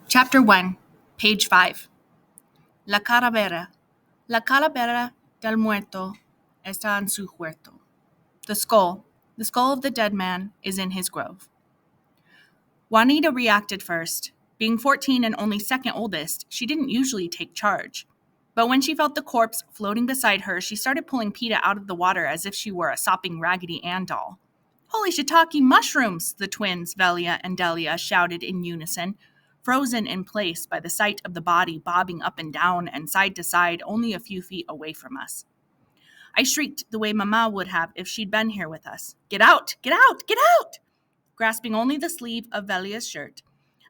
Chapter 1, page 5. La calavera. La calavera del muerto está en su huerto. The skull of the dead man, is in his grove. Juanita reacted first. Being 14 and only second oldest, she didn't usually take charge. But when she felt the corpse floating beside her, she started pulling Peta out of the water as if she were a sopping Raggedy Ann doll. "Holy shiitake mushrooms!" the twins, Velia and Delia, shouted in unison, frozen in place by the sight of the body bobbing up and down and side to side only a few feet away from us. I shrieked the way Mama would have if she'd been here with us. "Get out! Get out! Get out!" Grasping only the sleeve of Velia's shirt,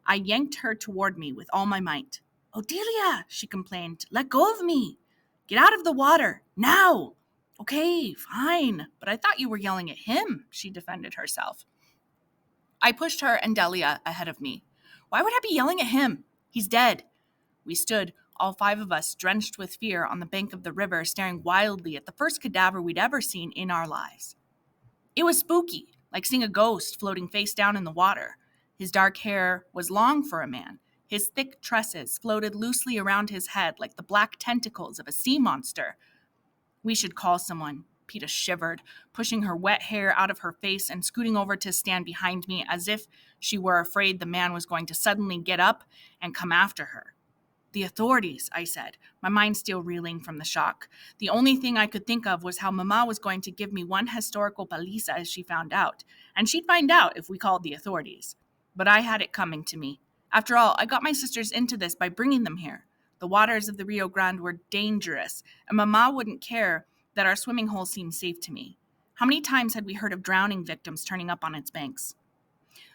I yanked her toward me with all my might. "Odelia," she complained, "let go of me. Get out of the water, now." "Okay, fine, but I thought you were yelling at him," she defended herself. I pushed her and Delia ahead of me. "Why would I be yelling at him? He's dead." We stood, all five of us, drenched with fear on the bank of the river, staring wildly at the first cadaver we'd ever seen in our lives. It was spooky, like seeing a ghost floating face down in the water. His dark hair was long for a man. His thick tresses floated loosely around his head like the black tentacles of a sea monster. "We should call someone," Peta shivered, pushing her wet hair out of her face and scooting over to stand behind me as if she were afraid the man was going to suddenly get up and come after her. "The authorities," I said, my mind still reeling from the shock. The only thing I could think of was how Mama was going to give me one historical paliza as she found out, and she'd find out if we called the authorities. But I had it coming to me. After all, I got my sisters into this by bringing them here. The waters of the Rio Grande were dangerous, and Mama wouldn't care that our swimming hole seemed safe to me. How many times had we heard of drowning victims turning up on its banks?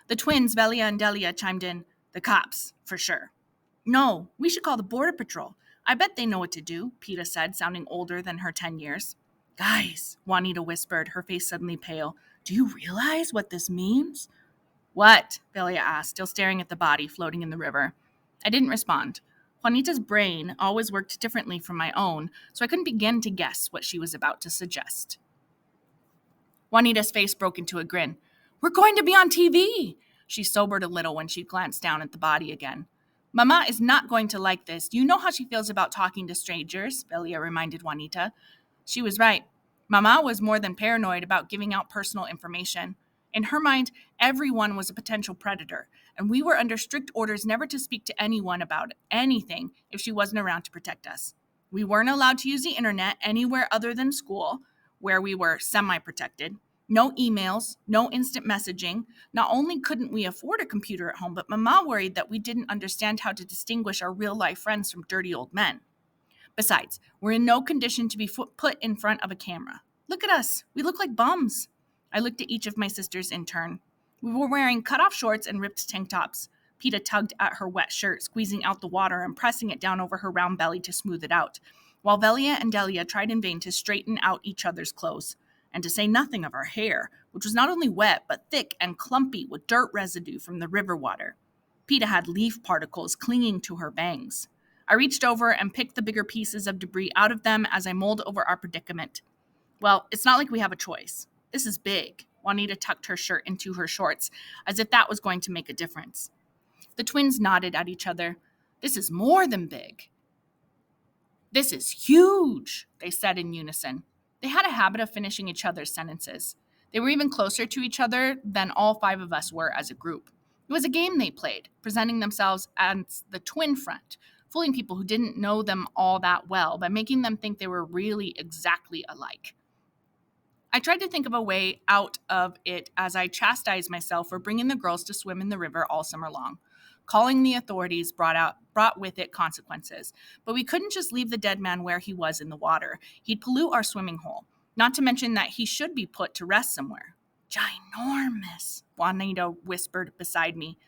The twins, Velia and Delia, chimed in, "The cops, for sure." "No, we should call the Border Patrol. I bet they know what to do," Peta said, sounding older than her 10 years. "Guys," Juanita whispered, her face suddenly pale, "do you realize what this means?" "What?" Velia asked, still staring at the body floating in the river. I didn't respond. Juanita's brain always worked differently from my own, so I couldn't begin to guess what she was about to suggest. Juanita's face broke into a grin. "We're going to be on TV!" She sobered a little when she glanced down at the body again. "Mama is not going to like this. You know how she feels about talking to strangers," Velia reminded Juanita. She was right. Mama was more than paranoid about giving out personal information. In her mind, everyone was a potential predator, and we were under strict orders never to speak to anyone about anything if she wasn't around to protect us. We weren't allowed to use the internet anywhere other than school, where we were semi-protected. No emails, no instant messaging. Not only couldn't we afford a computer at home, but Mama worried that we didn't understand how to distinguish our real-life friends from dirty old men. Besides, we're in no condition to be put in front of a camera. Look at us. We look like bums. I looked at each of my sisters in turn. We were wearing cut-off shorts and ripped tank tops. Peta tugged at her wet shirt, squeezing out the water and pressing it down over her round belly to smooth it out, while Velia and Delia tried in vain to straighten out each other's clothes. And to say nothing of our hair, which was not only wet, but thick and clumpy with dirt residue from the river water. Peta had leaf particles clinging to her bangs. I reached over and picked the bigger pieces of debris out of them as I mulled over our predicament. Well, it's not like we have a choice. This is big. Juanita tucked her shirt into her shorts, as if that was going to make a difference. The twins nodded at each other. "This is more than big. This is huge," they said in unison. They had a habit of finishing each other's sentences. They were even closer to each other than all five of us were as a group. It was a game they played, presenting themselves as the twin front, fooling people who didn't know them all that well by making them think they were really exactly alike. I tried to think of a way out of it as I chastised myself for bringing the girls to swim in the river all summer long. Calling the authorities brought with it consequences, but we couldn't just leave the dead man where he was in the water. He'd pollute our swimming hole, not to mention that he should be put to rest somewhere. "Ginormous," Juanita whispered beside me.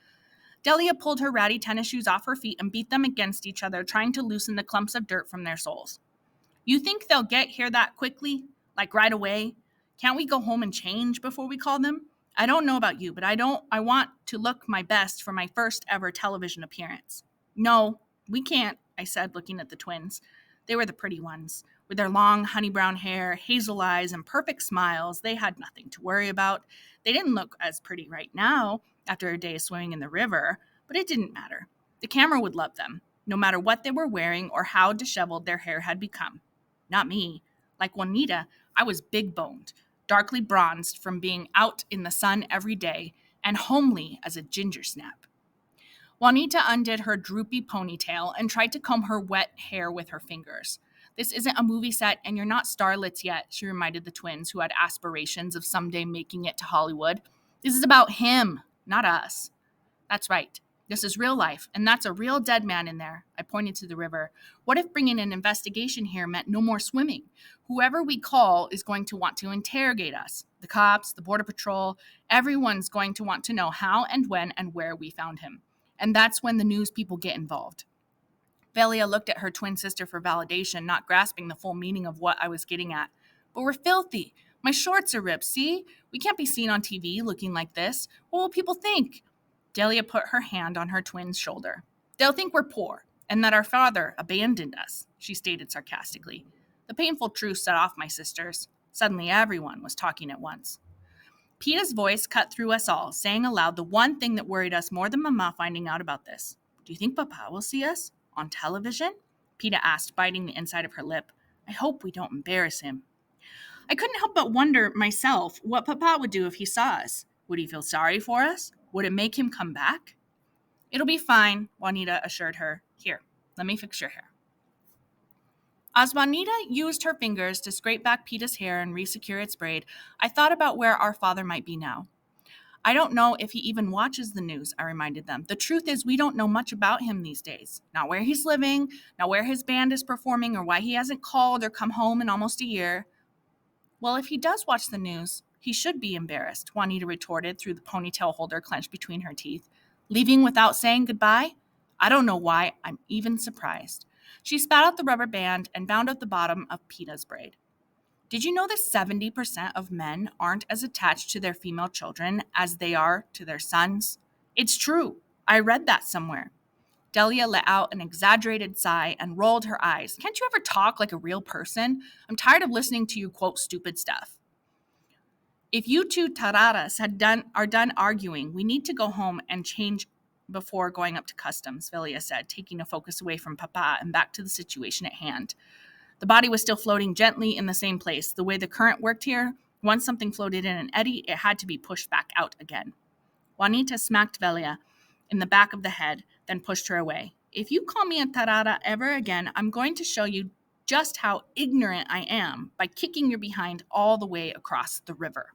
Delia pulled her ratty tennis shoes off her feet and beat them against each other, trying to loosen the clumps of dirt from their soles. "You think they'll get here that quickly? Like right away? Can't we go home and change before we call them? I don't know about you, but I want to look my best for my first ever television appearance." "No, we can't," I said, looking at the twins. They were the pretty ones. With their long honey brown hair, hazel eyes, and perfect smiles, they had nothing to worry about. They didn't look as pretty right now after a day of swimming in the river, but it didn't matter. The camera would love them, no matter what they were wearing or how disheveled their hair had become. Not me. Like Juanita, I was big boned, darkly bronzed from being out in the sun every day, and homely as a ginger snap. Juanita undid her droopy ponytail and tried to comb her wet hair with her fingers. This isn't a movie set, and you're not starlets yet, she reminded the twins who had aspirations of someday making it to Hollywood. This is about him, not us. That's right. This is real life, and that's a real dead man in there. I pointed to the river. What if bringing an investigation here meant no more swimming? Whoever we call is going to want to interrogate us. The cops, the border patrol, everyone's going to want to know how and when and where we found him. And that's when the news people get involved. Velia looked at her twin sister for validation, not grasping the full meaning of what I was getting at. But we're filthy. My shorts are ripped, see? We can't be seen on TV looking like this. What will people think? Delia put her hand on her twin's shoulder. They'll think we're poor, and that our father abandoned us, she stated sarcastically. The painful truth set off my sisters. Suddenly everyone was talking at once. Peta's voice cut through us all, saying aloud the one thing that worried us more than Mama finding out about this. Do you think Papa will see us? On television? Peta asked, biting the inside of her lip. I hope we don't embarrass him. I couldn't help but wonder myself what Papa would do if he saw us. Would he feel sorry for us? Would it make him come back? It'll be fine, Juanita assured her. Here, let me fix your hair. As Juanita used her fingers to scrape back Peta's hair and resecure its braid, I thought about where our father might be now. I don't know if he even watches the news, I reminded them. The truth is, we don't know much about him these days. Not where he's living, not where his band is performing, or why he hasn't called or come home in almost a year. Well, if he does watch the news, he should be embarrassed, Juanita retorted through the ponytail holder clenched between her teeth. Leaving without saying goodbye? I don't know why I'm even surprised. She spat out the rubber band and bound up the bottom of Peta's braid. Did you know that 70% of men aren't as attached to their female children as they are to their sons? It's true. I read that somewhere. Delia let out an exaggerated sigh and rolled her eyes. Can't you ever talk like a real person? I'm tired of listening to you quote stupid stuff. If you two tararas are done arguing, we need to go home and change before going up to customs, Velia said, taking a focus away from Papa and back to the situation at hand. The body was still floating gently in the same place. The way the current worked here, once something floated in an eddy, it had to be pushed back out again. Juanita smacked Velia in the back of the head, then pushed her away. If you call me a tarara ever again, I'm going to show you just how ignorant I am by kicking your behind all the way across the river.